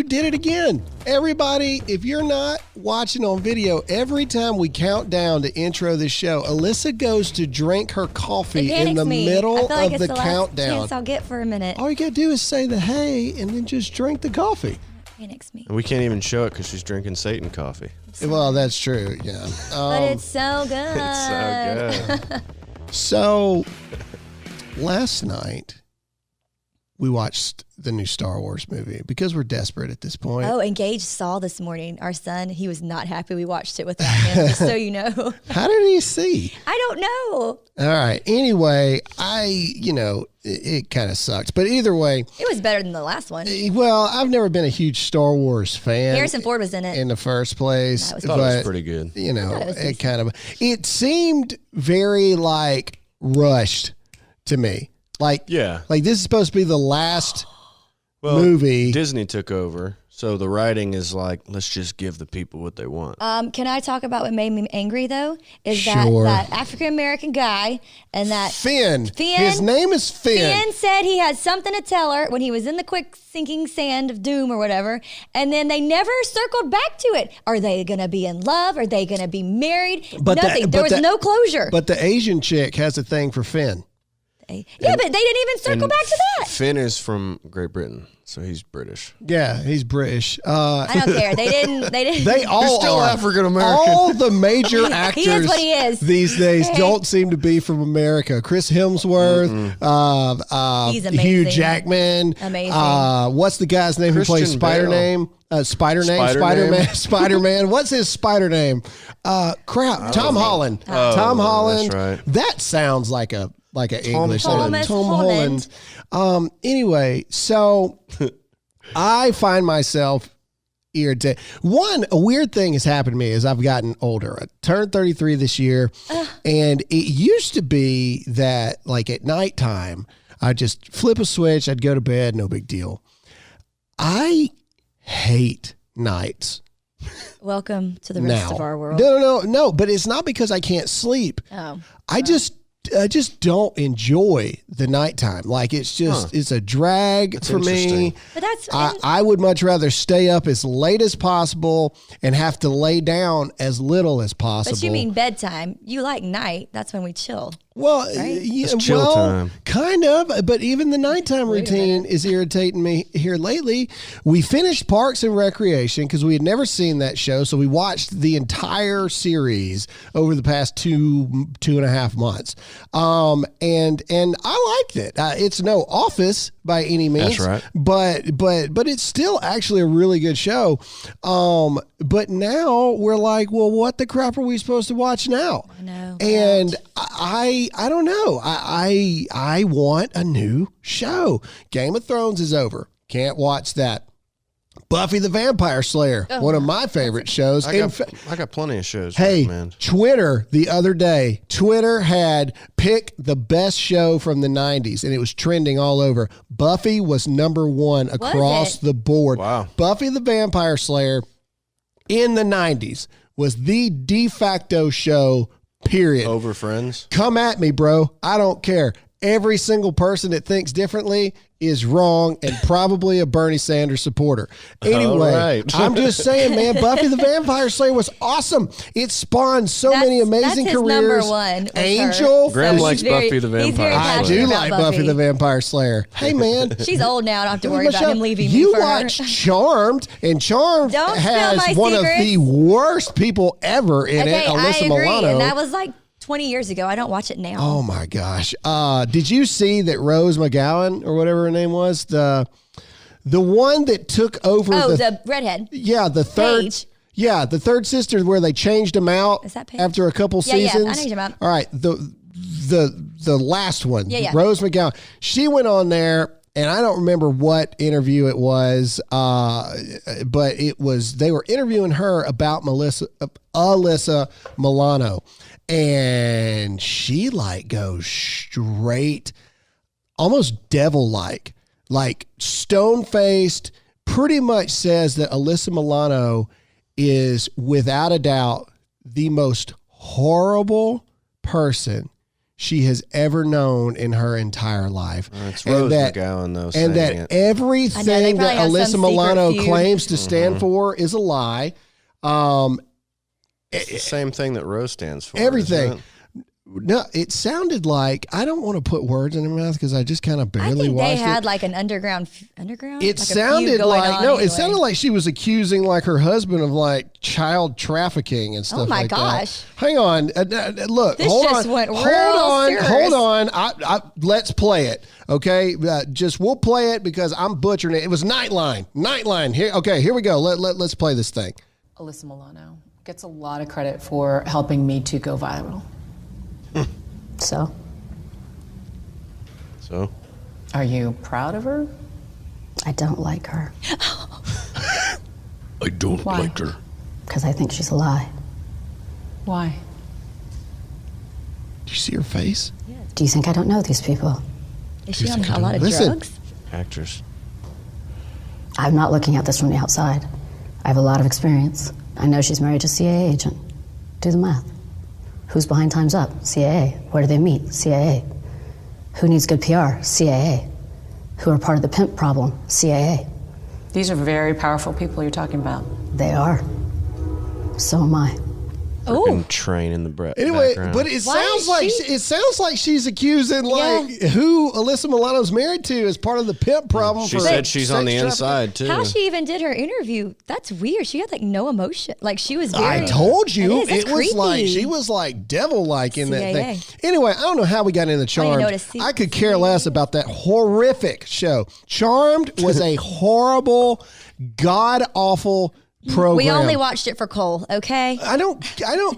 did it again. Everybody, if you're not watching on video, every time we count down to intro this show, Alyssa goes to drink her coffee in the middle of the countdown. Chance I'll get for a minute. All you gotta do is say the hey and then just drink the coffee. Panics me. And we can't even show it because she's drinking Satan coffee. Well, that's true, yeah. But it's so good. It's so good. So, last night, we watched the new Star Wars movie because we're desperate at this point. Oh, and Gage saw this morning, our son. He was not happy we watched it without him, just so you know. How did he see? I don't know. All right. Anyway, it kind of sucked. But either way. It was better than the last one. Well, I've never been a huge Star Wars fan. Harrison Ford was in it. In the first place. I thought it was pretty good. It seemed very, rushed to me. Like this is supposed to be the last movie. Disney took over, so the writing is let's just give the people what they want. Can I talk about what made me angry though? Is that African American guy and that Finn. His name is Finn. Finn said he had something to tell her when he was in the quick sinking sand of doom or whatever, and then they never circled back to it. Are they going to be in love? Are they going to be married? Nothing. There was no closure. But the Asian chick has a thing for Finn. But they didn't even circle back to that. Finn is from Great Britain, so he's British. Yeah, he's British. I don't care. They didn't. They all still are African American. All the major actors he is what he is. These days don't seem to be from America. Chris Hemsworth, he's amazing. Hugh Jackman. Amazing. What's the guy's name who plays Spider-Man? Spider-Man. What's his Spider name? Tom Holland. Tom Holland. That's right. That sounds like an English name. Tom Holland. Anyway, so I find myself irritated. A weird thing has happened to me as I've gotten older. I turned 33 this year, and it used to be that at nighttime, I'd just flip a switch, I'd go to bed, no big deal. I hate nights. Welcome to the rest of our world. No, but it's not because I can't sleep. Oh. I just don't enjoy the nighttime. It's a drag for me. But I would much rather stay up as late as possible and have to lay down as little as possible. But you mean bedtime. You like night. That's when we chill. Well, It's chill time. Kind of, but even the nighttime routine is irritating me here lately. We finished Parks and Recreation because we had never seen that show, so we watched the entire series over the past two and a half months. And I liked it. It's no Office by any means. That's right. But it's still actually a really good show. But now we're like, well, what the crap are we supposed to watch now? I know. And I don't know. I want a new show. Game of Thrones is over. Can't watch that. Buffy the Vampire Slayer, one of my favorite shows. I got plenty of shows. Hey, man. Twitter the other day, Twitter had pick the best show from the 90s, and it was trending all over. Buffy was number one across the board. Wow. Buffy the Vampire Slayer in the 90s was the de facto show, period. Over Friends. Come at me, bro. I don't care. Every single person that thinks differently is wrong and probably a Bernie Sanders supporter. Anyway, right. I'm just saying, man, Buffy the Vampire Slayer was awesome. It spawned so many amazing that's his careers. Number one. Angel. Graham likes Buffy the Vampire Slayer. I do like Buffy the Vampire Slayer. Hey, man. She's old now. I don't have to worry about him leaving me You for her. watch Charmed, and Charmed Don't has spill my one secrets. of the worst people ever in it, Alyssa I agree. Milano. And that was 20 years ago. I don't watch it now. Oh my gosh. Did you see that Rose McGowan or whatever her name was? The one that took over the redhead. Yeah, the third Paige. Yeah, the third sister where they changed them out Is that Paige? after a couple seasons. Yeah, I know you're about. All right, the last one. Yeah. Rose McGowan. She went on there, and I don't remember what interview it was, but they were interviewing her about Alyssa Milano. And she goes straight, almost devil-like, stone-faced, pretty much says that Alyssa Milano is without a doubt the most horrible person she has ever known in her entire life. It's Rose McGowan, though. And that everything that Alyssa Milano claims to stand for is a lie. It's the same thing that Rose stands for. Everything. No, it sounded like, I don't want to put words in her mouth because I just kind of barely watched it. They had like an underground. It sounded like, sounded like she was accusing like her husband of like child trafficking and stuff like that. Oh my gosh. Hang on. Look, this hold just on. Went real Hold on. Let's play it. Okay. We'll play it because I'm butchering it. It was Nightline. Here we go. Let's play this thing. Alyssa Milano gets a lot of credit for helping Me Too go viral. So? Are you proud of her? I don't like her. I don't like her. Because I think she's a lie. Why? Do you see her face? Yeah. Do you think I don't know these people? Is she on a lot of drugs? Actors. I'm not looking at this from the outside. I have a lot of experience. I know she's married to a CIA agent. Do the math. Who's behind Time's Up? CIA. Where do they meet? CIA. Who needs good PR? CIA. Who are part of the pimp problem? CIA. These are very powerful people you're talking about. They are. So am I. Train in the anyway, background. but it sounds like she's accusing who Alyssa Milano's married to as part of the pimp problem. She said she's on the inside too. How she even did her interview? That's weird. She had like no emotion. Like she was very. I told you it was like she was like devil-like in that thing. Anyway, I don't know how we got into Charmed. I could care less about that horrific show. Charmed was a horrible, god-awful program. We only watched it for Cole, okay? I don't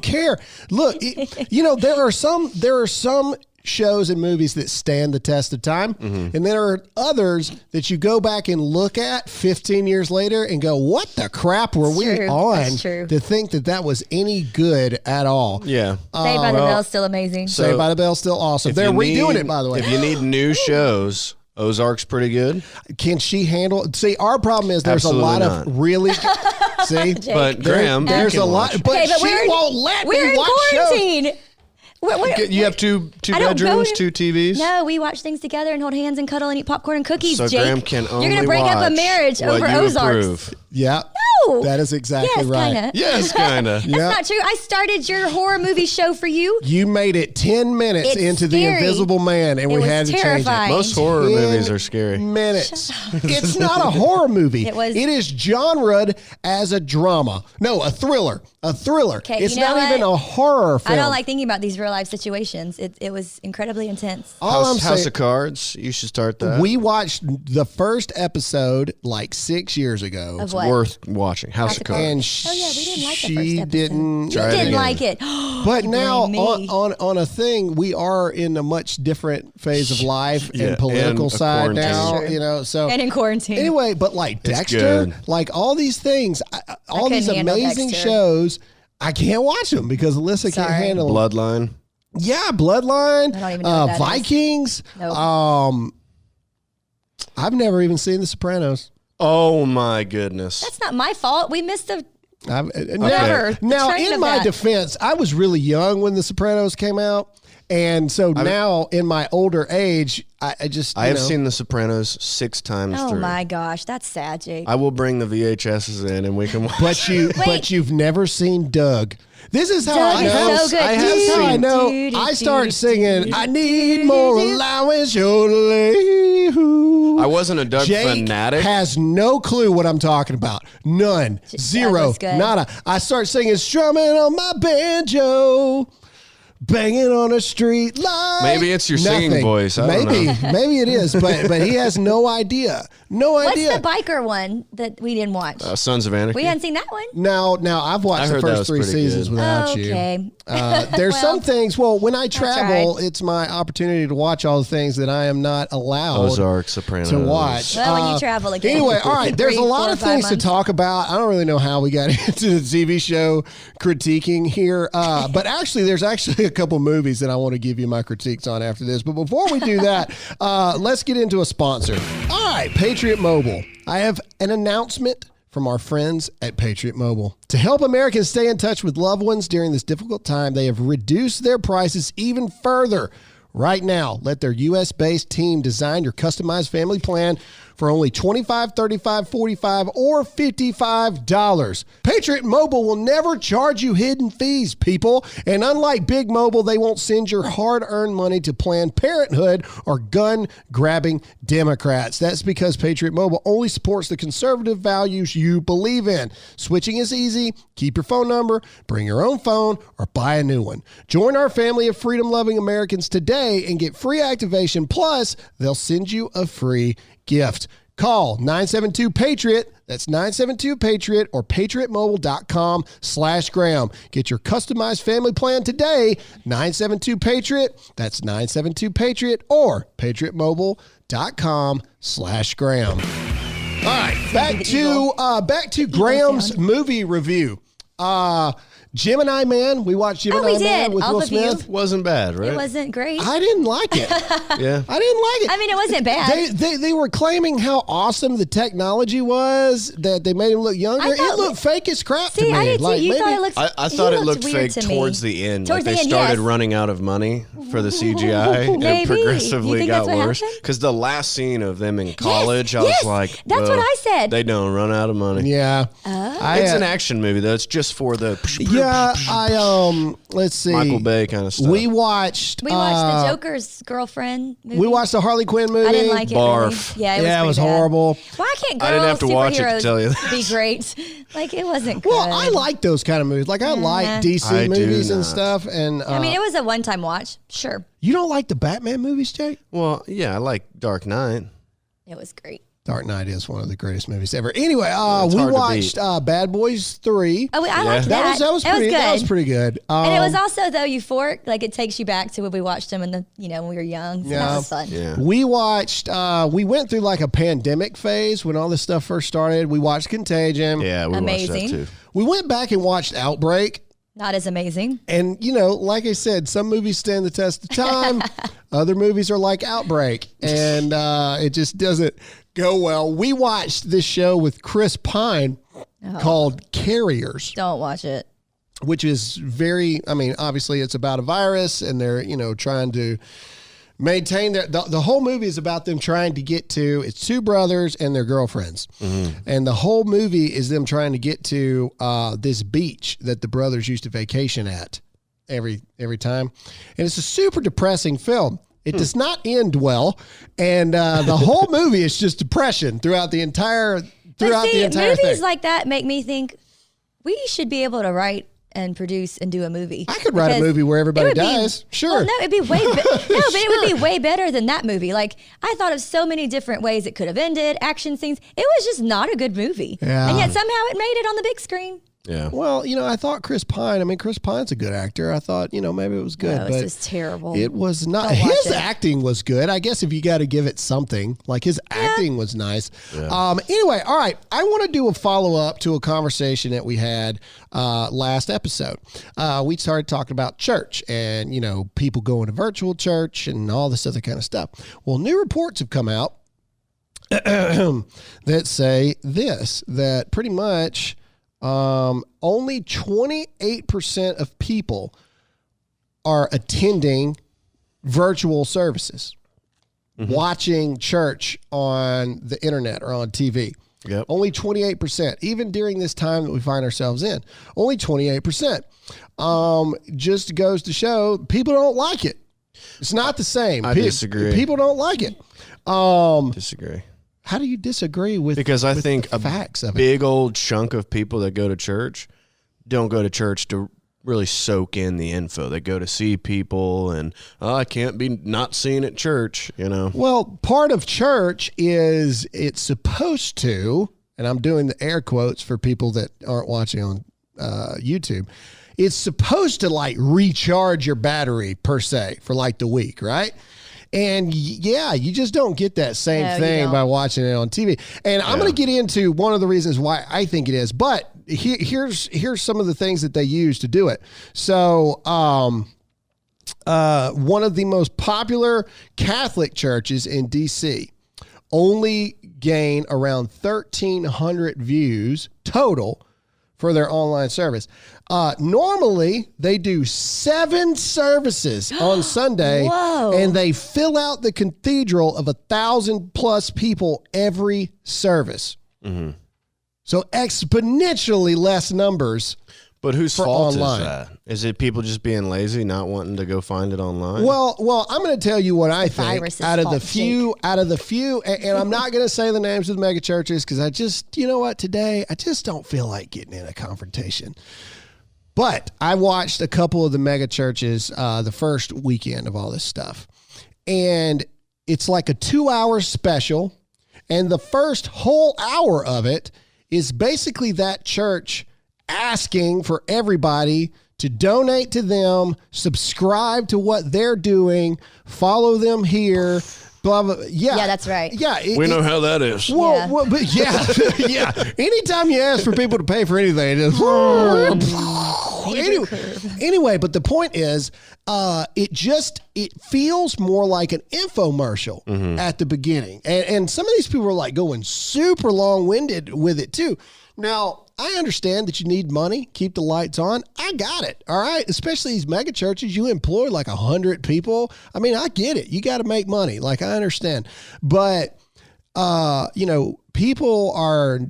care. Look, there are some shows and movies that stand the test of time, and there are others that you go back and look at 15 years later and go, "What the crap were we on to think that was any good at all?" Yeah. Saved by the Bell's still amazing. Saved by the Bell's still awesome. They're redoing it, by the way. If you need new shows, Ozark's pretty good. Can she handle? See, our problem is there's Absolutely a lot not. of really. See, but Graham, there's a lot, but she won't let me watch shows. You have two bedrooms, two TVs? No, we watch things together and hold hands and cuddle and eat popcorn and cookies, so Jake. Graham can only You're going to break up a marriage over Ozarks. Approve. Yeah. No. That is exactly right. Kinda. Yes, kind of. That's not true. I started your horror movie show for you. You made it 10 minutes into The Invisible Man, and we had to change it. Most horror movies are scary. Minutes. It's not a horror movie. It is genred as a drama. No, a thriller. A thriller. Okay, it's not even a horror film. I don't like thinking about these real life situations. It was incredibly intense. House of Cards. You should start that. We watched the first episode like 6 years ago. It's worth watching. House of Cards. And we didn't like the she first episode. didn't. You didn't like it. But now on a thing, we are in a much different phase of life and political side now. So and in quarantine. Anyway, but like Dexter, like all these things, all these amazing shows, I can't watch them because Alyssa can't handle them. Bloodline. Yeah, Bloodline. I don't even know what that Vikings. Nope. I've never even seen The Sopranos. Oh my goodness. That's not my fault. We missed the Now, in my defense, I was really young when The Sopranos came out. And so now in my older age, I have seen The Sopranos 6 times through. Oh my gosh, that's sad, Jake. I will bring the VHSs in and we can watch. But you've never seen Doug. This is how Doug I know. So good. I know. I start singing, I need more allowance, yodeling. I wasn't a Doug fanatic. Has no clue what I'm talking about. None. Zero. Nada. I start singing, strumming on my banjo. Banging on a street light. Maybe it's your singing voice. I don't know. Maybe it is, but he has no idea. No idea. What's the biker one that we didn't watch? Sons of Anarchy. We hadn't seen that one. Now I've watched the first 3 seasons without you. There's some things. Well, when I travel, it's my opportunity to watch all the things that I am not allowed Ozark, Sopranos to watch. Well, when you travel again. Anyway, all right. There's a lot of things to talk about. I don't really know how we got into the TV show critiquing here, but actually, there's a couple movies that I want to give you my critiques on after this. But before we do that, let's get into a sponsor. All right, Patriot Mobile. I have an announcement from our friends at Patriot Mobile. To help Americans stay in touch with loved ones during this difficult time, they have reduced their prices even further. right now. Let their U.S.-based team design your customized family plan for only $25, $35, $45, or $55. Patriot Mobile will never charge you hidden fees, people. And unlike Big Mobile, they won't send your hard-earned money to Planned Parenthood or gun-grabbing Democrats. That's because Patriot Mobile only supports the conservative values you believe in. Switching is easy. Keep your phone number, bring your own phone, or buy a new one. Join our family of freedom-loving Americans today and get free activation. Plus, they'll send you a free gift. Call 972-PATRIOT. That's 972-PATRIOT or patriotmobile.com/Graham. Get your customized family plan today. 972-PATRIOT. That's 972-PATRIOT or patriotmobile.com/Graham. All right, back to Graham's movie review. Gemini Man. We watched Gemini Man with Will Smith. Wasn't bad, right? It wasn't great. I didn't like it. Yeah. I didn't like it. I mean, it wasn't bad. They were claiming how awesome the technology was, that they made him look younger. It looked fake as crap to me. I did too. Like, You thought it looked I thought it looked weird fake to me. towards the end. Towards like the they end, started yes. running out of money for the CGI and Maybe. You progressively think got that's what worse. happened? Because the last scene of them in college, I yes, was like, that's what I said. They don't run out of money. Yeah. It's an action movie though. It's just for the let's see. Michael Bay kind of stuff. We watched We watched the Joker's girlfriend movie. We watched the Harley Quinn movie. I didn't like it. Barf. Really. Yeah, It was pretty bad. horrible. Why can't girls, I didn't have to watch it to tell you that. be great? Like, it wasn't good. Well, I like those kind of movies. Like, I like DC I do movies and not. stuff. And I mean, it was a one-time watch. Sure. you don't like the Batman movies, Jake? Well, yeah, I like Dark Knight. It was great. Dark Knight is one of the greatest movies ever. Anyway, It's we hard to watched Bad Boys 3. Oh, I liked that. That was pretty good. That was pretty good. And it was also, though, euphoric. Like, it takes you back to when we watched them when we were young. So that was fun. Yeah. We watched, we went through like a pandemic phase when all this stuff first started. We watched Contagion. Yeah, we Amazing. watched that too. We went back and watched Outbreak. Not as amazing. And, like I said, some movies stand the test of time. Other movies are like Outbreak. And it just doesn't go well. We watched this show with Chris Pine called Carriers. Don't watch it. Which is obviously it's about a virus and they're, trying to maintain the whole movie is about them trying to get to, it's two brothers and their girlfriends. Mm-hmm. And the whole movie is them trying to get to this beach that the brothers used to vacation at every time. And it's a super depressing film. It does not end well. And the whole movie is just depression throughout the entire movies thing. like that make me think we should be able to write and produce and do a movie. I could write a movie where everybody dies. Sure. Well, no, it'd be way but it would be way better than that movie. Like, I thought of so many different ways it could have ended, action scenes. It was just not a good movie. Yeah. And yet somehow it made it on the big screen. Yeah. Well, I thought Chris Pine's a good actor. I thought, maybe it was good. No, but it's just terrible. It was not. Don't watch His it. acting was good. I guess if you got to give it something, like his acting was nice. Yeah. Anyway, all right. I want to do a follow-up to a conversation that we had last episode. We started talking about church and, people going to virtual church and all this other kind of stuff. Well, new reports have come out that say that pretty much only 28% of people are attending virtual services, watching church on the internet or on TV. Yep. Only 28%, even during this time that we find ourselves in, only 28%. Just goes to show people don't like it. It's not the same. I disagree. People don't like it. Disagree. How do you disagree with? Because I think the facts of it? Big old chunk of people that go to church don't go to church to really soak in the info. They go to see people, and I can't be not seen at church. Well, part of church is it's supposed to, and I'm doing the air quotes for people that aren't watching on YouTube. It's supposed to like recharge your battery per se for like the week, right? And yeah, you just don't get that same thing by watching it on TV. And I'm going to get into one of the reasons why I think it is, but here's some of the things that they use to do it. So, one of the most popular Catholic churches in DC only gain around 1,300 views total for their online service. Normally, they do 7 services on Sunday, Whoa. and they fill out the cathedral of 1,000+ people every service. Mm-hmm. So exponentially less numbers. But whose fault online. is that? Is it people just being lazy, not wanting to go find it online? Well, I'm going to tell you what I think out of the few, and I'm not going to say the names of the mega churches because I just, you know what, today I just don't feel like getting in a confrontation. But I watched a couple of the mega churches the first weekend of all this stuff, and it's like a 2-hour special, and the first whole hour of it is basically that church asking for everybody to donate to them, subscribe to what they're doing, follow them here, blah, blah. Yeah, that's right. Yeah. We know how that is. Well, but yeah, yeah. Anytime you ask for people to pay for anything, it anyway, but the point is, it feels more like an infomercial at the beginning. And some of these people are like going super long-winded with it too. Now, I understand that you need money, keep the lights on. I got it. All right. Especially these mega churches, you employ like 100 people. I mean, I get it. You got to make money. Like, I understand. But, people are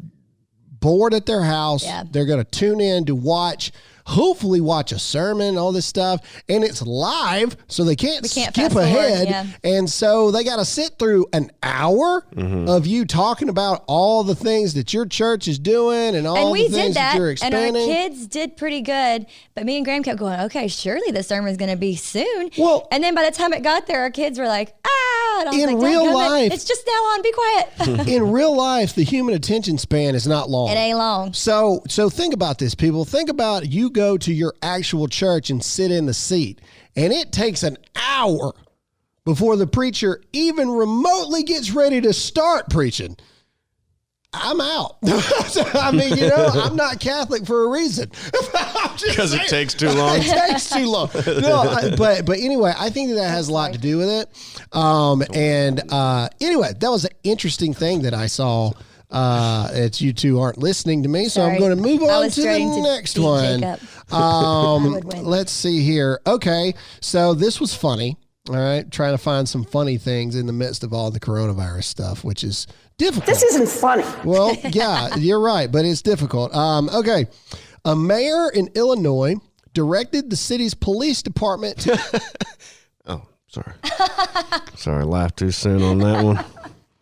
bored at their house. Yeah. They're going to tune in to hopefully watch a sermon, all this stuff, and it's live, so they can't skip ahead. Yeah. And so they got to sit through an hour of you talking about all the things that your church is doing and all the things that you're expanding. And our kids did pretty good, but me and Graham kept going, okay, surely the sermon is going to be soon. Well, and then by the time it got there, our kids were like, and I was in real life, it's just now on, be quiet. In real life, the human attention span is not long. It ain't long. So think about this, people. Think about you go to your actual church and sit in the seat, and it takes an hour before the preacher even remotely gets ready to start preaching. I'm out. I mean, I'm not Catholic for a reason. Because it takes too long. It takes too long. No, but anyway, I think that has a lot to do with it. Anyway, that was an interesting thing that I saw. It's you two aren't listening to me, so I'm going to move on to the next one. Let's see here. Okay, so this was funny. All right, trying to find some funny things in the midst of all the coronavirus stuff, which is difficult. This isn't funny. Well, yeah, you're right, but it's difficult. Okay, a mayor in Illinois directed the city's police department to... Oh, sorry. Sorry, laughed too soon on that one.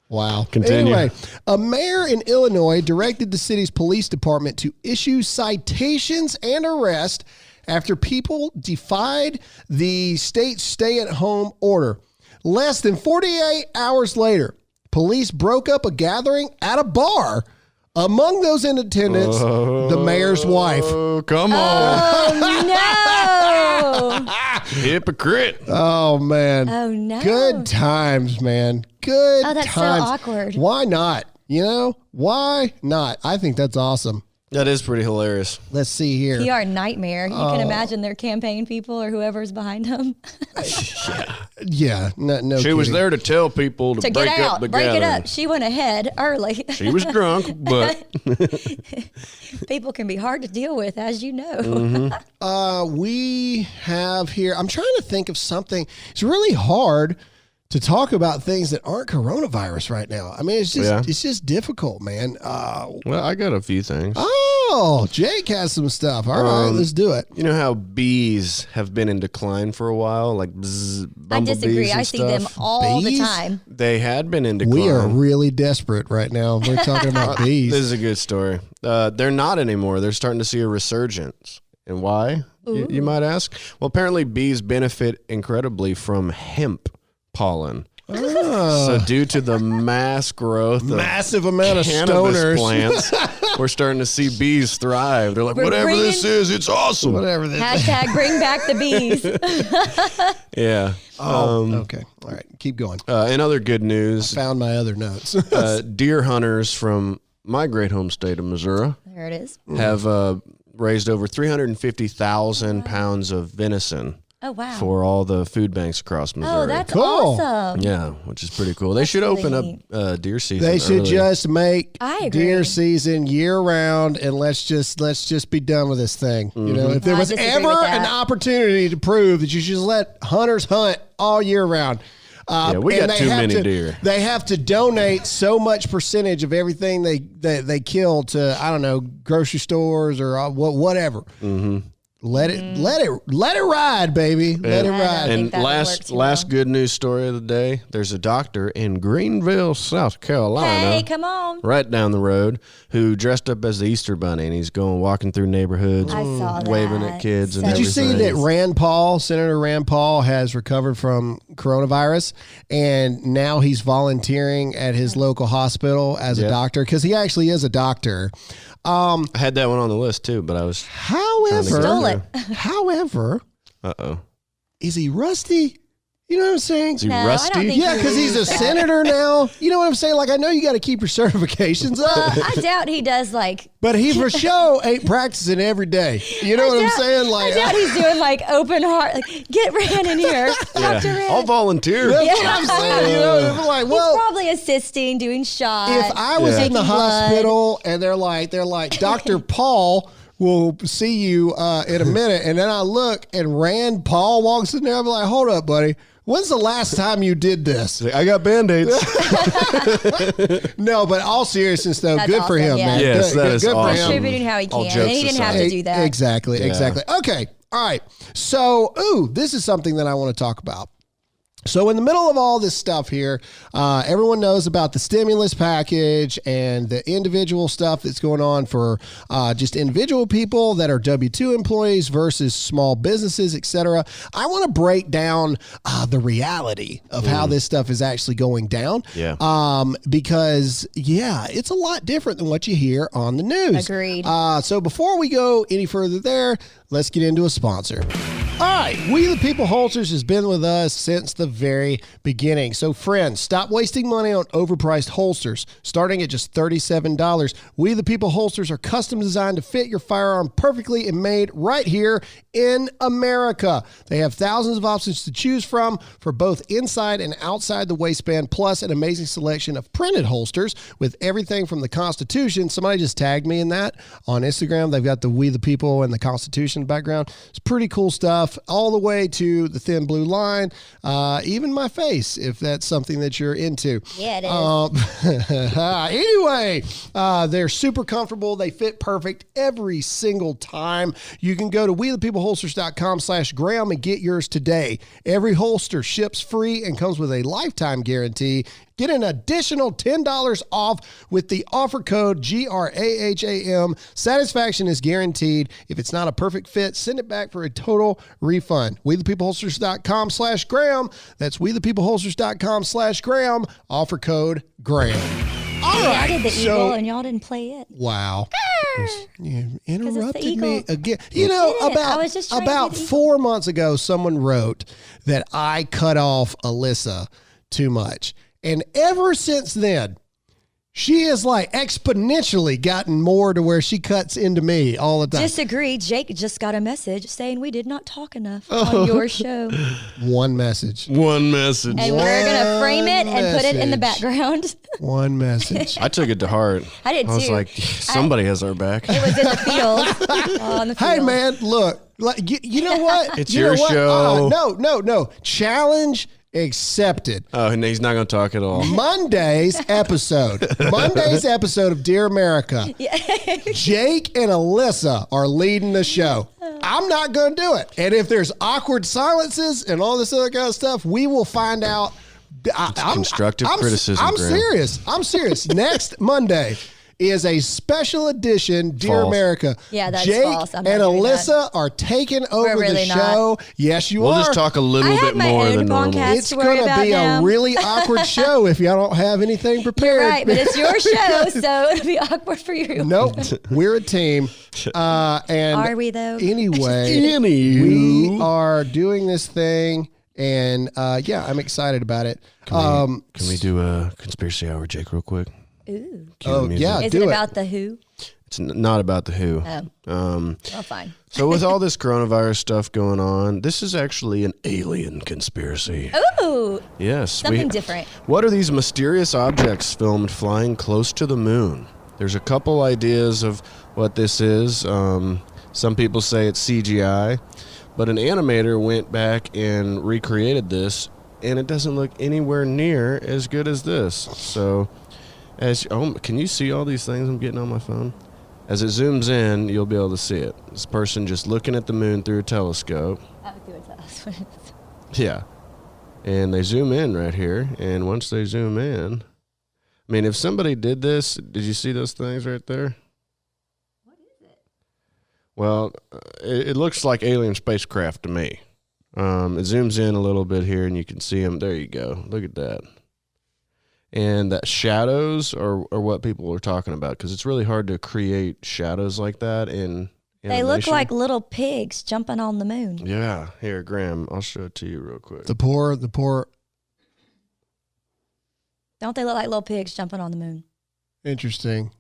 Wow. Continue. Anyway, a mayor in Illinois directed the city's police department to issue citations and arrest after people defied the state's stay-at-home order. Less than 48 hours later, police broke up a gathering at a bar. Among those in attendance, the mayor's wife. Oh, come on. Oh, no. Hypocrite. Oh, man. Oh, no. Good times, man. Good times. Oh, that's so awkward. Why not? Why not? I think that's awesome. That is pretty hilarious. Let's see here. PR nightmare. You can imagine their campaign people or whoever's behind them. Yeah, no. She was there to tell people to break up the gathering. Break it up. She went ahead early. She was drunk, but people can be hard to deal with, as you know. We have here. I'm trying to think of something. It's really hard to talk about things that aren't coronavirus right now. I mean, it's just difficult, man. Well, I got a few things. Oh, Jake has some stuff. All right, let's do it. You know how bees have been in decline for a a like I disagree. I see them all the time. They had been in decline. We are really desperate right now. We're talking about bees. This is a good story. They're not anymore. They're starting to see a resurgence. And why, you might ask? Well, apparently bees benefit incredibly from hemp pollen. So due to the mass growth of massive amount of cannabis stoners plants, we're starting to see bees thrive. They're like, whatever this is, it's awesome. Whatever this Hashtag bring back the bees. Yeah. Okay. All right. Keep going. In other good news, I found my other notes. Deer hunters from my great home state of Missouri There it is. have raised over 350,000 pounds of venison Oh, wow. for all the food banks across Missouri. Oh, that's Cool. awesome. Yeah, which is pretty cool. They should open up deer season. They should early. just make I agree. deer season year round, and let's just be done with this thing. You know, if there I was disagree ever with that. an opportunity to prove that you should just let hunters hunt all year round. Yeah, we and got they too have many to- deer. They have to donate so much percentage of everything they kill to, I don't know, grocery stores or whatever. Mm-hmm. Let it ride, baby. Let it I ride. think And that would work too last well. good news story of the day. There's a doctor in Greenville, South Carolina. Hey, come on. Right down the road, who dressed up as the Easter Bunny, and he's walking through neighborhoods, I saw waving that. at kids. And So Did you see everything. that Senator Rand Paul has recovered from coronavirus, and now he's volunteering at his local hospital as a doctor because he actually is a doctor. I had that one on the list too, but I was. Stole it. However, is he rusty? You know what I'm saying? Is he No, I rusty? don't think Yeah, because he's a senator now. You know what I'm saying? Like, I know you got to keep your certifications up, I doubt he does like. but he for sure ain't practicing every day. You know what I'm saying? Like, I doubt he's doing like open heart. Like, get Rand in here, Dr. Rand. I'll volunteer. that's what I'm saying. You know, I'm like, He's well, probably assisting, doing shots. if I was in the taking blood. hospital and they're like, Dr. Paul will see you in a minute, and then I look and Rand Paul walks in there, I'll be like, hold up, buddy. When's the last time you did this? I got Band-Aids. No, but all seriousness though, That's good for awesome, him, yeah. man. Yes, good, that is good for awesome. him. Contributing how he All can. jokes And he didn't have to aside. do that. Exactly. Okay. All right. So, this is something that I want to talk about. So in the middle of all this stuff here, everyone knows about the stimulus package and the individual stuff that's going on for just individual people that are W-2 employees versus small businesses, etc. I want to break down the reality of how this stuff is actually going down. Yeah. Because, it's a lot different than what you hear on the news. Agreed. So before we go any further there, let's get into a sponsor. All right, We the People Holsters has been with us since the very beginning. So friends, stop wasting money on overpriced holsters. Starting at just $37, We the People Holsters are custom designed to fit your firearm perfectly and made right here in America. They have thousands of options to choose from for both inside and outside the waistband, plus an amazing selection of printed holsters with everything from the Constitution. Somebody just tagged me in that on Instagram. They've got the We the People and the Constitution background. It's pretty cool stuff, all the way to the thin blue line, even my face, if that's something that you're into. Yeah, it is. Anyway, they're super comfortable. They fit perfect every single time. You can go to wethepeopleholsters.com/Graham and get yours today. Every holster ships free and comes with a lifetime guarantee. Get an additional $10 off with the offer code GRAHAM. Satisfaction is guaranteed. If it's not a perfect fit, send it back for a total refund. WeThePeopleHolsters.com/Graham. That's WeThePeopleHolsters.com/Graham. Offer code Graham. All Hey, right. I did the so, eagle and y'all didn't play it. Wow. You interrupted eagle. me again. You know, did it. I was just trying to about do the 4 months ago, someone wrote that I cut off Alyssa too much. And ever since then, she has like exponentially gotten more to where she cuts into me all the time. Disagree. Jake just got a message saying we did not talk enough on your show. One message. One message. And we're going to frame it and put it in the message. background. One message. I took it to heart. I did I was too. like, somebody has our back. It was in the field. On the field. Hey, man, look. Like, you know what? It's You know your what? show. No. Challenge accepted. Oh, and he's not going to talk at all. Monday's episode of Dear America. Jake and Alyssa are leading the show. I'm not going to do it. And if there's awkward silences and all this other kind of stuff, we will find out. Constructive criticism, I'm Graham. serious. Next Monday is a special edition Dear False. America. Yeah, that's Jake false. I'm not and doing Alyssa are taking over really the not. show. Yes, you We'll are. just talk a little I bit have my more own than normal. podcast. It's to worry going to about be now. a really awkward show if y'all don't have anything prepared. Right, but it's your show, so it'll be awkward for you. Nope, we're a team. And Are we, though? Anyway, we are doing this thing, and I'm excited about it. Can we do a conspiracy hour, Jake, real quick? Ooh. Cue the music. yeah. Is do it it. about the who? It's not about the Who. Well, fine. So with all this coronavirus stuff going on, this is actually an alien conspiracy. Ooh. Yes. Something different. What are these mysterious objects filmed flying close to the moon? There's a couple ideas of what this is. Some people say it's CGI, but an animator went back and recreated this, and it doesn't look anywhere near as good as this. So, can you see all these things I'm getting on my phone? As it zooms in, you'll be able to see it. This person just looking at the moon through a telescope. Yeah. And they zoom in right here, and once they zoom in, I mean, if somebody did this, did you see those things right there? What is it? Well, it looks like alien spacecraft to me. It zooms in a little bit here, and you can see them. There you go. Look at that. And that shadows are what people are talking about, because it's really hard to create shadows like that in animation. They look like little pigs jumping on the moon. Yeah. Here, Graham, I'll show it to you real quick. The poor. Don't they look like little pigs jumping on the moon? Interesting.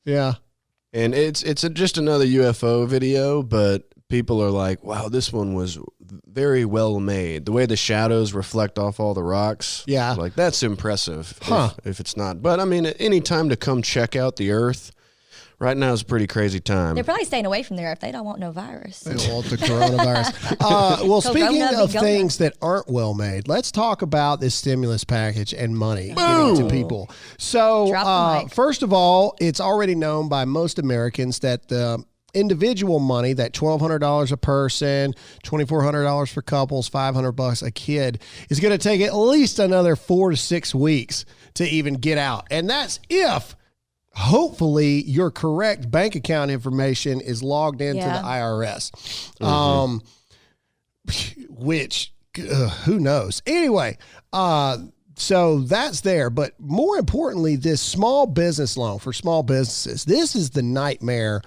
Yeah. And it's just another UFO video, but people are like, wow, this one was very well made. The way the shadows reflect off all the rocks. Yeah. Like, that's impressive if it's not. But, I mean, any time to come check out the Earth, right now is a pretty crazy time. They're probably staying away from there if they don't want no virus. They don't want the coronavirus. Well, speaking of things that aren't well made, let's talk about this stimulus package and money getting to people. So, first of all, it's already known by most Americans that the individual money, that $1,200 a person, $2,400 for couples, $500 a kid, is going to take at least another 4 to 6 weeks to even get out. And that's if, hopefully, your correct bank account information is logged into the IRS, which who knows? Anyway, so that's there. But more importantly, this small business loan for small businesses, this is the nightmare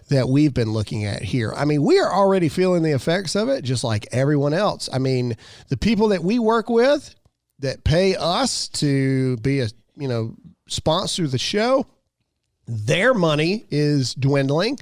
that we've been looking at here. I mean, we are already feeling the effects of it, just like everyone else. I mean, the people that we work with that pay us to be a, sponsor of the show, their money is dwindling.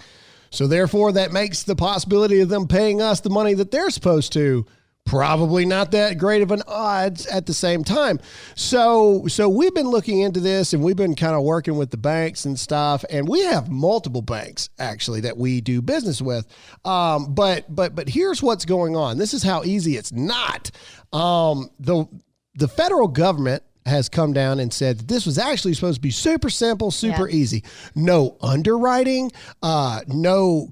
So therefore, that makes the possibility of them paying us the money that they're supposed to probably not that great of an odds at the same time. So we've been looking into this, and we've been kind of working with the banks and stuff, and we have multiple banks actually that we do business with. But here's what's going on. This is how easy it's not. The federal government has come down and said that this was actually supposed to be super simple, super easy. No underwriting, no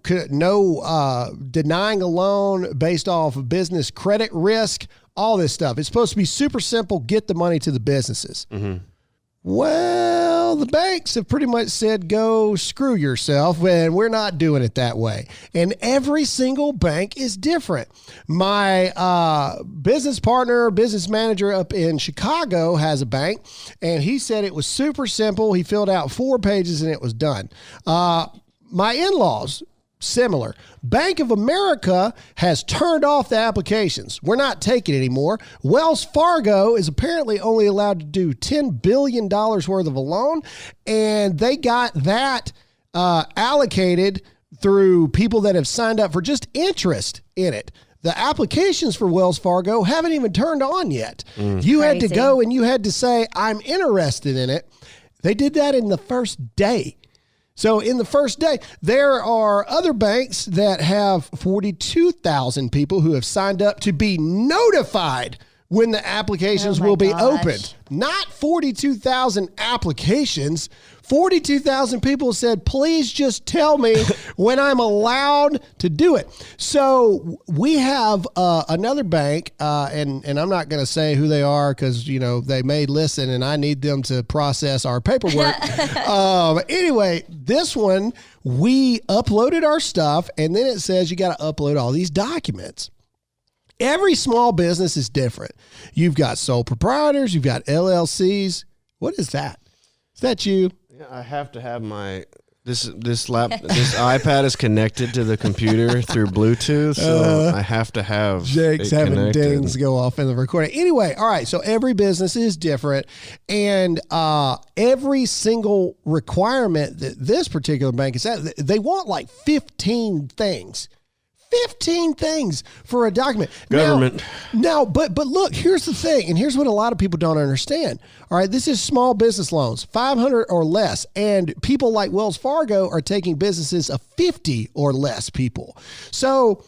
denying a loan based off of business credit risk, all this stuff. It's supposed to be super simple, get the money to the businesses. Mm-hmm. Well, the banks have pretty much said, go screw yourself, and we're not doing it that way. And every single bank is different. My business partner, business manager up in Chicago has a bank, and he said it was super simple. He filled out 4 pages and it was done. My in-laws, similar. Bank of America has turned off the applications. We're not taking it anymore. Wells Fargo is apparently only allowed to do $10 billion worth of a loan, and they got that allocated through people that have signed up for just interest in it. The applications for Wells Fargo haven't even turned on yet. You had to go and you had to say, I'm interested in it. They did that in the first day. So in the first day, there are other banks that have 42,000 people who have signed up to be notified when the applications will be opened. Not 42,000 applications. 42,000 people said, please just tell me when I'm allowed to do it. So we have another bank, and I'm not going to say who they are because, they may listen and I need them to process our paperwork. Anyway, this one, we uploaded our stuff, and then it says you got to upload all these documents. Every small business is different. You've got sole proprietors, you've got LLCs. What is that? Is that you? Yeah, I have to have my This iPad is connected to the computer through Bluetooth, so I have to have Jake's it having connected. dings go off in the recording. Anyway, all right, so every business is different, and every single requirement that this particular bank is at, they want like 15 things. 15 things for a document. Government. Now, but look, here's the thing, and here's what a lot of people don't understand. All right, this is small business loans, 500 or less, and people like Wells Fargo are taking businesses of 50 or less people. So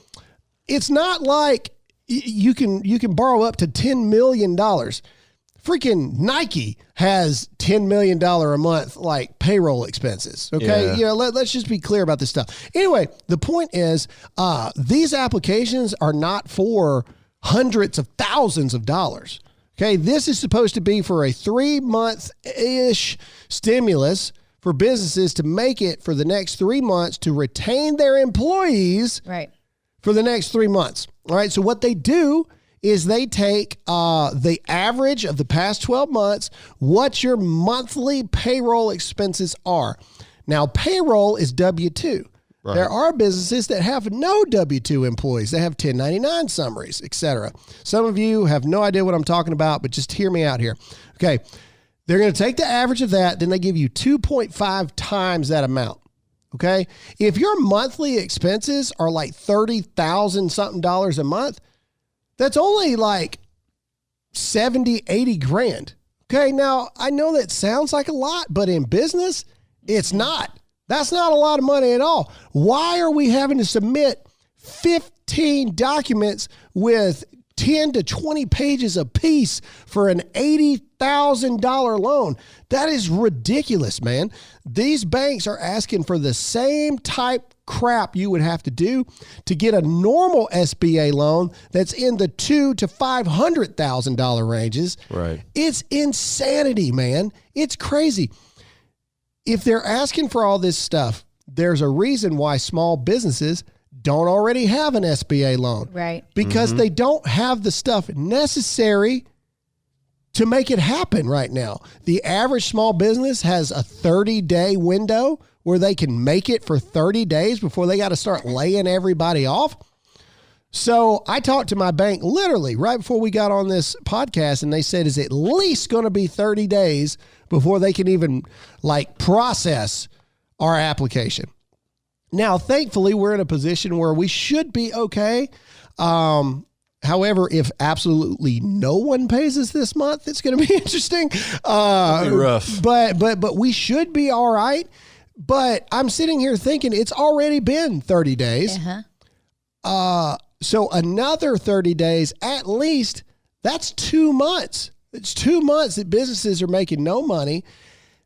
it's not like you can borrow up to $10 million. Freaking Nike has $10 million a month, like payroll expenses. Okay. Yeah. Let's just be clear about this stuff. Anyway, the point is, these applications are not for hundreds of thousands of dollars. Okay. This is supposed to be for a 3-month-ish stimulus for businesses to make it for the next 3 months to retain their employees for the next 3 months. All right. So what they do is they take the average of the past 12 months, what your monthly payroll expenses are. Now, payroll is W-2. Right. There are businesses that have no W-2 employees. They have 1099 summaries, etc. Some of you have no idea what I'm talking about, but just hear me out here. Okay, they're going to take the average of that, then they give you 2.5 times that amount. Okay, if your monthly expenses are like $30,000 something a month, that's only like 70, 80 grand. Okay. Now I know that sounds like a lot, but in business, it's not. That's not a lot of money at all. Why are we having to submit 15 documents with 10 to 20 pages apiece for an $80,000 loan? That is ridiculous, man. These banks are asking for the same type crap you would have to do to get a normal SBA loan that's in the $200,000 to $500,000 ranges. Right. It's insanity, man. It's crazy. If they're asking for all this stuff, there's a reason why small businesses don't already have an SBA loan. Right. Because they don't have the stuff necessary to make it happen right now. The average small business has a 30-day window where they can make it for 30 days before they got to start laying everybody off. So I talked to my bank literally right before we got on this podcast, and they said it's at least going to be 30 days before they can even like process our application. Now, thankfully, we're in a position where we should be okay. However, if absolutely no one pays us this month, it's going to be interesting. It'll be rough. But we should be all right. But I'm sitting here thinking it's already been 30 days. So another 30 days, at least, that's 2 months. It's 2 months that businesses are making no money.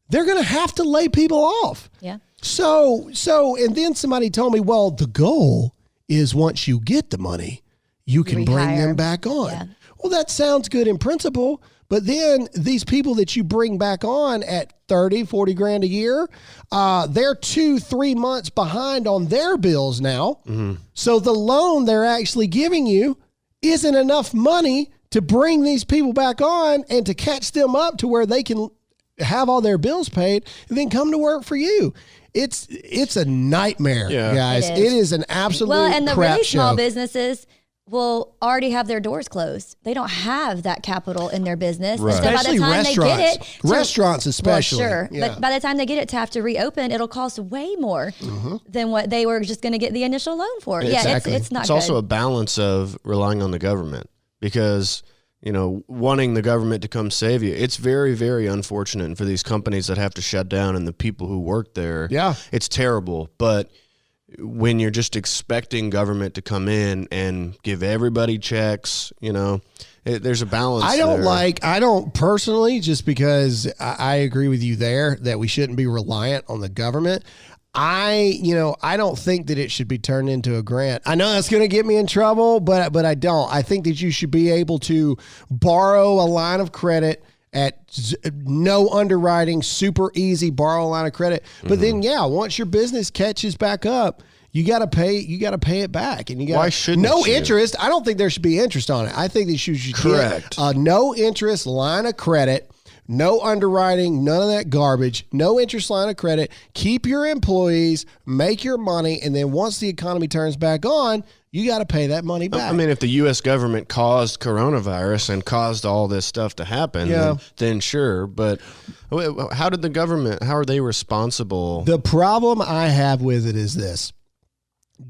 They're going to have to lay people off. Yeah. So, and then somebody told me, well, the goal is once you get the money, you can bring them back on. Yeah. Well, that sounds good in principle, but then these people that you bring back on at 30, 40 grand a year, they're 2-3 months behind on their bills now. Mm-hmm. So the loan they're actually giving you isn't enough money to bring these people back on and to catch them up to where they can have all their bills paid and then come to work for you. It's a nightmare, guys. It is an absolute crap show. Well, and the really small businesses will already have their doors closed. They don't have that capital in their business. Right. So by the time they get it, restaurants especially. Well, sure. Yeah. But by the time they get it to have to reopen, it'll cost way more than what they were just going to get the initial loan for. Exactly. Yeah, it's not It's good. also a balance of relying on the government because, you know, wanting the government to come save you. It's very, very unfortunate for these companies that have to shut down and the people who work there. Yeah. It's terrible. But when you're just expecting government to come in and give everybody checks, you know, there's a balance. I don't personally, just because I agree with you there that we shouldn't be reliant on the government. I don't think that it should be turned into a grant. I know that's going to get me in trouble, but I don't. I think that you should be able to borrow a line of credit at no underwriting, super easy, borrow a line of credit. But then, once your business catches back up, you got to pay it back. And you got Why shouldn't no you? interest. I don't think there should be interest on it. I think that you should get a no interest line of credit, no underwriting, none of that garbage, no interest line of credit. Keep your employees, make your money, and then once the economy turns back on, you got to pay that money back. I mean, if the U.S. government caused coronavirus and caused all this stuff to happen, then sure. But how did the government, how are they responsible? The problem I have with it is this.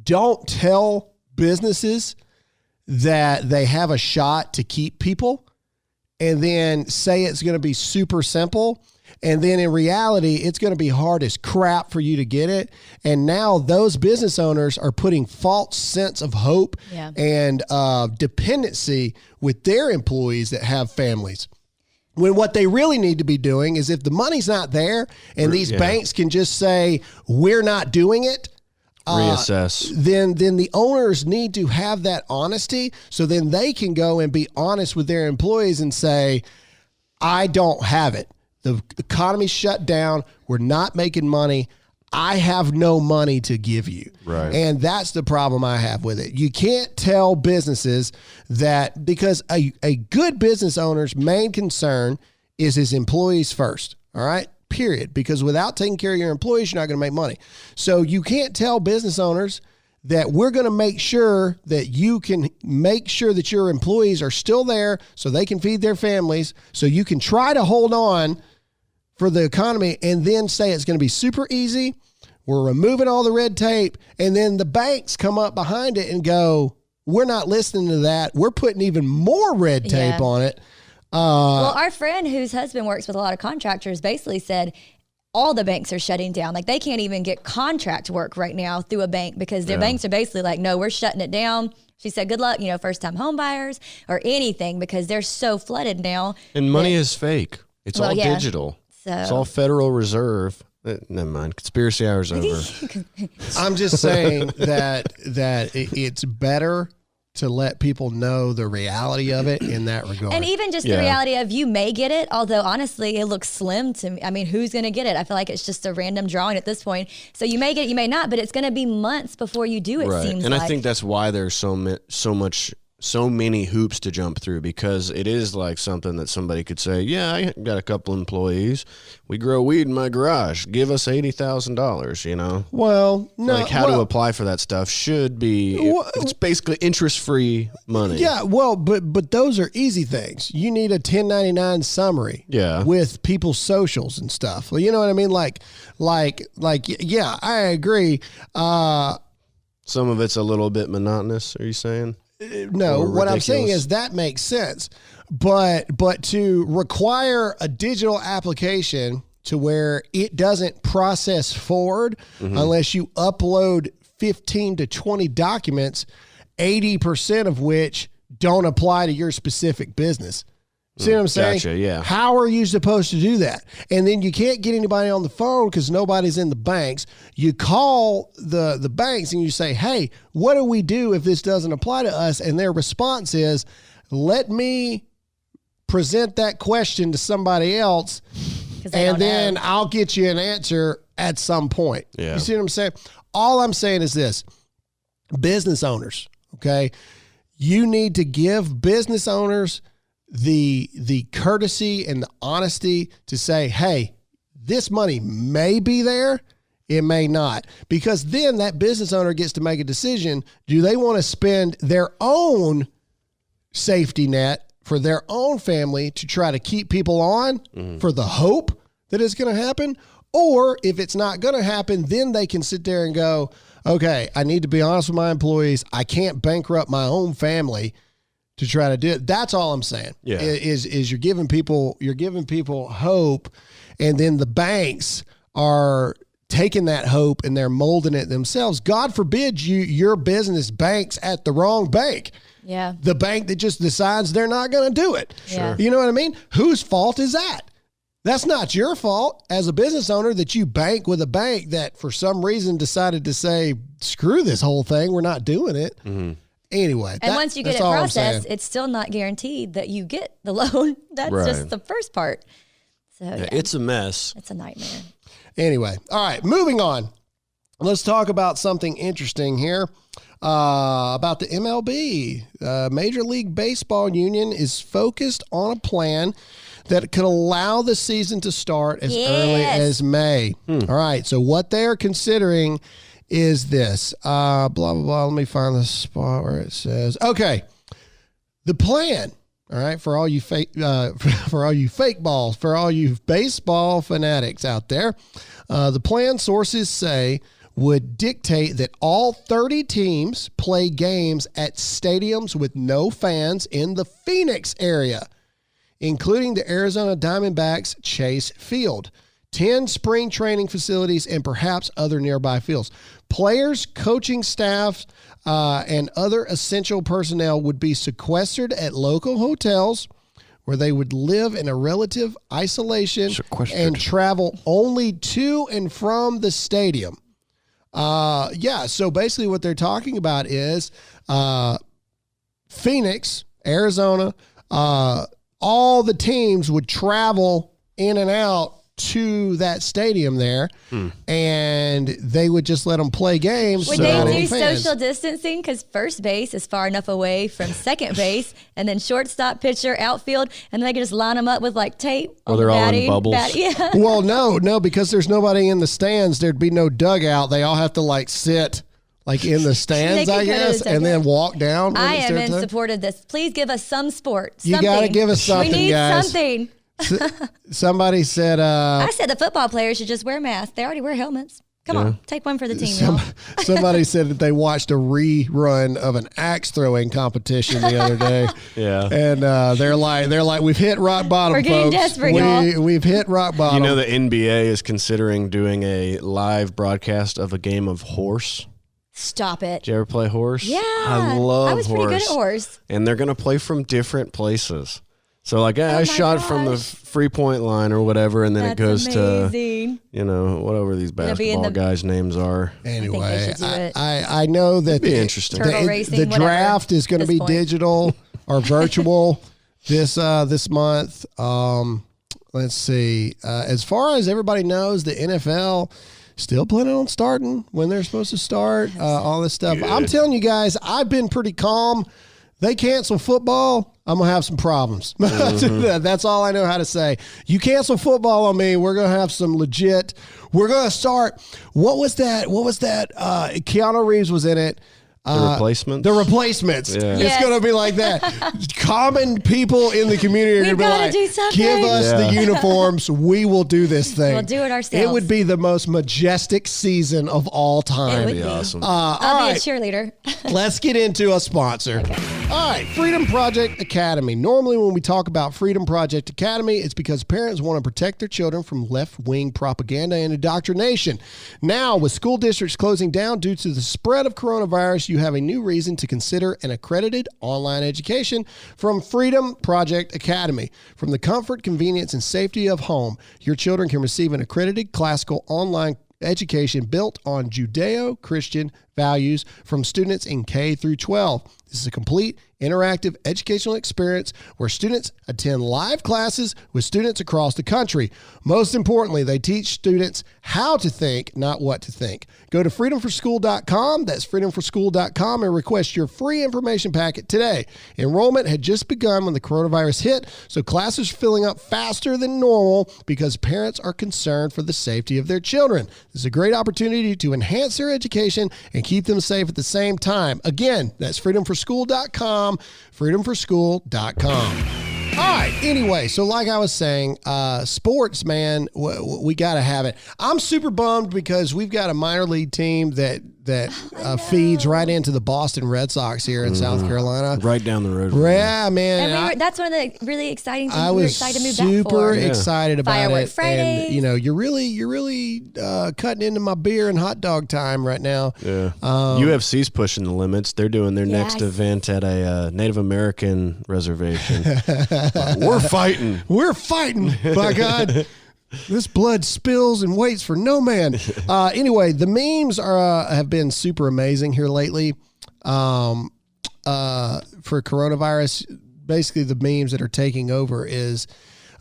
Don't tell businesses that they have a shot to keep people and then say it's going to be super simple. And then in reality, it's going to be hard as crap for you to get it. And now those business owners are putting false sense of hope and dependency with their employees that have families. When what they really need to be doing is if the money's not there and these banks can just say, we're not doing it, reassess. Then the owners need to have that honesty so then they can go and be honest with their employees and say, I don't have it. The economy's shut down. We're not making money. I have no money to give you. Right. And that's the problem I have with it. You can't tell businesses that because a good business owner's main concern is his employees first. All right. Period. Because without taking care of your employees, you're not going to make money. So you can't tell business owners that we're going to make sure that you can make sure that your employees are still there so they can feed their families, so you can try to hold on for the economy and then say it's going to be super easy. We're removing all the red tape. And then the banks come up behind it and go, we're not listening to that. We're putting even more red tape on it. Well, our friend whose husband works with a lot of contractors basically said all the banks are shutting down. Like they can't even get contract work right now through a bank because their banks are basically like, no, we're shutting it down. She said, good luck, first time home buyers or anything because they're so flooded now. And money is fake. It's all digital. So. It's all Federal Reserve. Never mind. Conspiracy hour's over. I'm just saying that it's better to let people know the reality of it in that regard. And even just the reality of you may get it, although honestly, it looks slim to me. I mean, who's going to get it? I feel like it's just a random drawing at this point. So you may get it, you may not, but it's going to be months before you do, it seems and like. I think that's why there's so many hoops to jump through because it is like something that somebody could say, yeah, I got a couple employees. We grow weed in my garage. Give us $80,000, Well, no. Like how to apply for that stuff should be, it's basically interest-free money. Yeah, well, but those are easy things. You need a 1099 summary with people's socials and stuff. Well, you know what I mean? Like, yeah, I agree. Some of it's a little bit monotonous, are you saying? No, what I'm saying is that makes sense. But to require a digital application to where it doesn't process forward unless you upload 15 to 20 documents, 80% of which don't apply to your specific business. See what I'm saying? Gotcha, yeah. How are you supposed to do that? And then you can't get anybody on the phone because nobody's in the banks. You call the banks and you say, hey, what do we do if this doesn't apply to us? And their response is, let me present that question to somebody else and then I'll get you an answer at some point. Yeah. You see what I'm saying? All I'm saying is this, business owners, okay? You need to give business owners the courtesy and the honesty to say, hey, this money may be there, it may not. Because then that business owner gets to make a decision. Do they want to spend their own safety net for their own family to try to keep people on for the hope that it's going to happen? Or if it's not going to happen, then they can sit there and go, okay, I need to be honest with my employees. I can't bankrupt my own family to try to do it. That's all I'm saying. Yeah. Is you're giving people hope, and then the banks are taking that hope and they're molding it themselves. God forbid your business banks at the wrong bank. Yeah. The bank that just decides they're not going to do it. Sure. You know what I mean? Whose fault is that? That's not your fault as a business owner that you bank with a bank that for some reason decided to say, screw this whole thing. We're not doing it. Mm-hmm. Anyway, and once you get it processed, it's still not guaranteed that you get the loan. That's just the first part. So it's a mess. It's a nightmare. Anyway, all right, moving on. Let's talk about something interesting here. about the MLB. Major League Baseball Union is focused on a plan that could allow the season to start as early as May. All right, so what they are considering is this. Blah, blah, blah. Let me find the spot where it says, okay, the plan, all right, for all you fake balls, for all you baseball fanatics out there, the plan, sources say, would dictate that all 30 teams play games at stadiums with no fans in the Phoenix area, including the Arizona Diamondbacks Chase Field, 10 spring training facilities, and perhaps other nearby fields. Players, coaching staff, and other essential personnel would be sequestered at local hotels where they would live in a relative isolation and travel only to and from the stadium. So basically what they're talking about is Phoenix, Arizona, all the teams would travel in and out to that stadium there, and they would just let them play games. Would they do social distancing? Because first base is far enough away from second base, and then shortstop, pitcher, outfield, and they could just line them up with like tape. Or they're all in bubbles. Well, no, because there's nobody in the stands. There'd be no dugout. They all have to like sit like in the stands, I guess, and then walk down. I am in support of this. Please give us some sport. You got to give us something, we need guys. Something. Somebody said... I said the football players should just wear masks. They already wear helmets. Come on, take one for the team, y'all. Somebody said that they watched a rerun of an axe throwing competition the other day. And they're like, we've hit rock bottom, We're getting folks. desperate, y'all. We've hit rock bottom. You know, the NBA is considering doing a live broadcast of a game of horse. Stop it. Did you ever play horse? Yeah. I love horse. I was pretty good at horse. And they're going to play from different places. So like, I shot from the 3-point line or whatever, and then it goes to, whatever these basketball guys' names are. Anyway, I know that be interesting. The draft is going to be digital or virtual this month. Let's see. As far as everybody knows, the NFL still planning on starting when they're supposed to start. All this stuff. Good. I'm telling you guys, I've been pretty calm. They cancel football, I'm going to have some problems. That's all I know how to say. You cancel football on me, we're going to have some legit. We're going to start. What was that? Keanu Reeves was in it. The Replacements? The Replacements. Yeah. It's going to be like that. Common people in the community are going to be like, give us the uniforms. We will do this thing. We'll do it ourselves. It would be the most majestic season of all time. It would be awesome. I'll be a cheerleader. Let's get into a sponsor. All right, Freedom Project Academy. Normally when we talk about Freedom Project Academy, it's because parents want to protect their children from left-wing propaganda and indoctrination. Now, with school districts closing down due to the spread of coronavirus, you have a new reason to consider an accredited online education from Freedom Project Academy. From the comfort, convenience, and safety of home, your children can receive an accredited classical online education built on Judeo-Christian values from students in K through 12. This is a complete interactive educational experience where students attend live classes with students across the country. Most importantly, they teach students how to think, not what to think. Go to freedomforschool.com, that's freedomforschool.com, and request your free information packet today. Enrollment had just begun when the coronavirus hit, so classes are filling up faster than normal because parents are concerned for the safety of their children. This is a great opportunity to enhance their education and keep them safe at the same time. Again, that's freedomforschool.com, freedomforschool.com. All right. Anyway, so like I was saying, sports, man, we got to have it. I'm super bummed because we've got a minor league team that feeds right into the Boston Red Sox here in South Carolina. Right down the road. Yeah, man. And that's one of the really exciting things. I was super excited about Firework it. Friday. And, you're really cutting into my beer and hot dog time right now. Yeah. UFC's pushing the limits. They're doing their next event at a Native American reservation. We're fighting. We're fighting, by God. This blood spills and waits for no man. Anyway, the memes have been super amazing here lately for coronavirus. Basically, the memes that are taking over is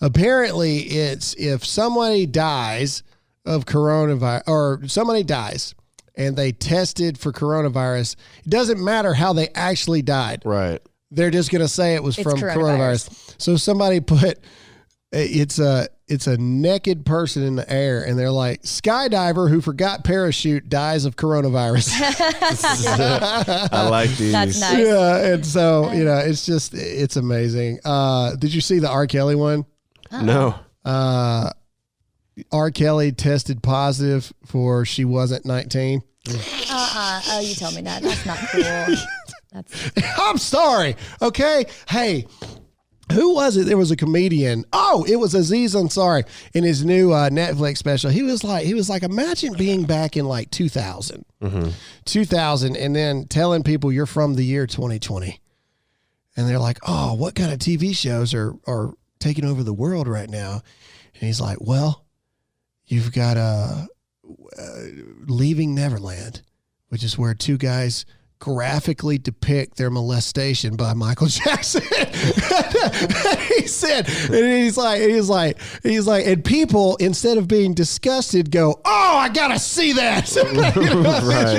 apparently it's if somebody dies of coronavirus or somebody dies and they tested for coronavirus, it doesn't matter how they actually died. Right. They're just going to say it was from coronavirus. So somebody put, it's a naked person in the air, and they're like, skydiver who forgot parachute dies of coronavirus. I like these. That's nice. Yeah, and so, it's amazing. Did you see the R. Kelly one? No. R. Kelly tested positive for she wasn't 19. Oh, you told me that. That's not cool. I'm sorry. Okay. Hey, who was it? There was a comedian. Oh, it was Aziz Ansari in his new Netflix special. He was like, imagine being back in like 2000, 2000, and then telling people you're from the year 2020. And they're like, oh, what kind of TV shows are taking over the world right now? And he's like, well, you've got Leaving Neverland, which is where two guys graphically depict their molestation by Michael Jackson. He said, and he's like, and people, instead of being disgusted, go, oh, I gotta see that. Right.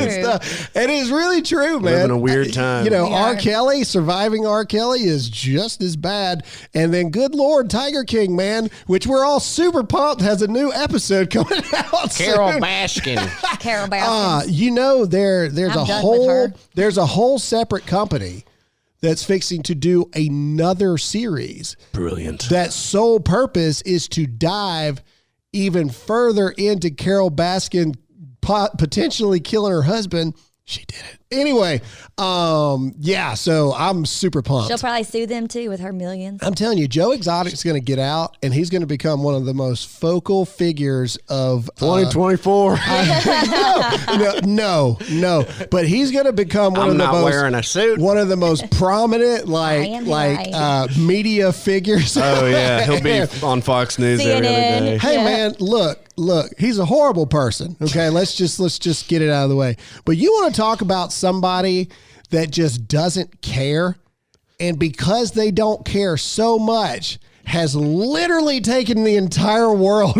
And it's really true, man. Living a weird time. R. Kelly, surviving R. Kelly is just as bad. And then good Lord, Tiger King, man, which we're all super pumped, has a new episode coming out Carol soon. Baskin. Carol Baskin. There's a whole separate company that's fixing to do another series. Brilliant. That sole purpose is to dive even further into Carol Baskin potentially killing her husband. She did it. Anyway, so I'm super pumped. She'll probably sue them too with her millions. I'm telling you, Joe Exotic's going to get out, and he's going to become one of the most focal figures of 2024. No. But he's going to become one I'm of the not most wearing a suit. One of the most prominent media figures. Oh yeah, he'll be on Fox News every other day. Hey man, look, he's a horrible person. Okay, let's just get it out of the way. But you want to talk about somebody that just doesn't care, and because they don't care so much, has literally taken the entire world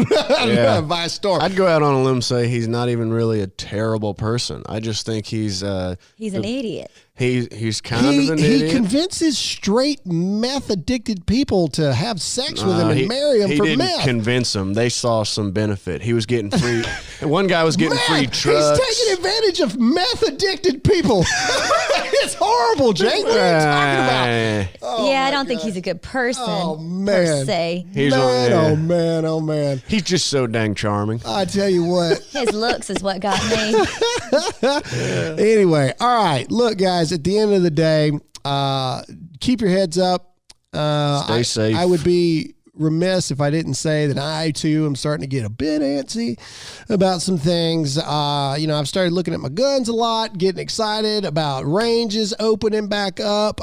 by storm. I'd go out on a limb and say he's not even really a terrible person. I just think he's an idiot. He's kind of an idiot. He convinces straight meth addicted people to have sex with him and marry him for meth. He didn't convince them. They saw some benefit. He was getting free. One guy was getting free trucks. He's taking advantage of meth addicted people. It's horrible, Jake. What are you talking about? Oh, I don't think he's a good person. Oh man. Per se. Oh man. He's just so dang charming. I tell you what. His looks is what got me. Anyway, all right. Look, guys, at the end of the day, keep your heads up. Stay safe. I would be remiss if I didn't say that I too am starting to get a bit antsy about some things. I've started looking at my guns a lot, getting excited about ranges opening back up,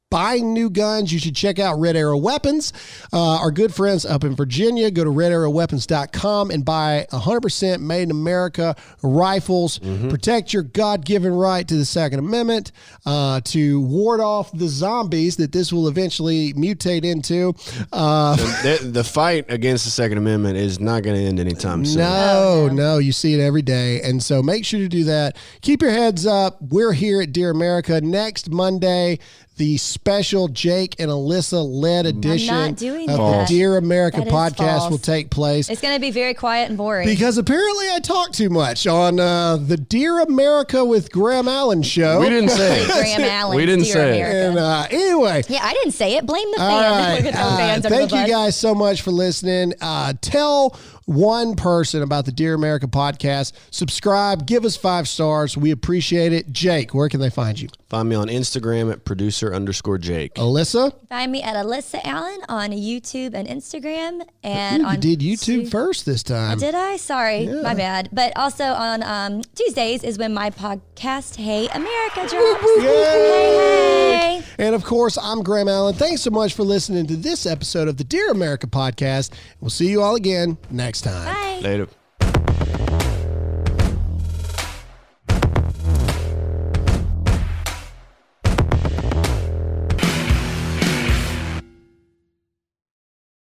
buying new guns. You should check out Red Arrow Weapons. Our good friends up in Virginia, go to redarrowweapons.com and buy 100% made in America rifles. Protect your God-given right to the Second Amendment, to ward off the zombies that this will eventually mutate into. The fight against the Second Amendment is not going to end anytime soon. No, you see it every day. And so make sure to do that. Keep your heads up. We're here at Dear America next Monday. The special Jake and Alyssa led edition of the Dear America podcast will take place. It's going to be very quiet and boring. Because apparently I talk too much on the Dear America with Graham Allen show. We didn't say it. Graham Allen. We didn't say it. And anyway. Yeah, I didn't say it. Blame the fans. Right. Thank you guys so much for listening. Tell one person about the Dear America podcast. Subscribe. Give us 5 stars. We appreciate it. Jake, where can they find you? Find me on Instagram at producer_Jake. Alyssa? Find me at Alyssa Allen on YouTube and Instagram. And you did YouTube first this time. Did I? Sorry. Yeah. My bad. But also on Tuesdays is when my podcast, Hey America, drops. Hey. And of course, I'm Graham Allen. Thanks so much for listening to this episode of the Dear America podcast. We'll see you all again next time. Bye. Later.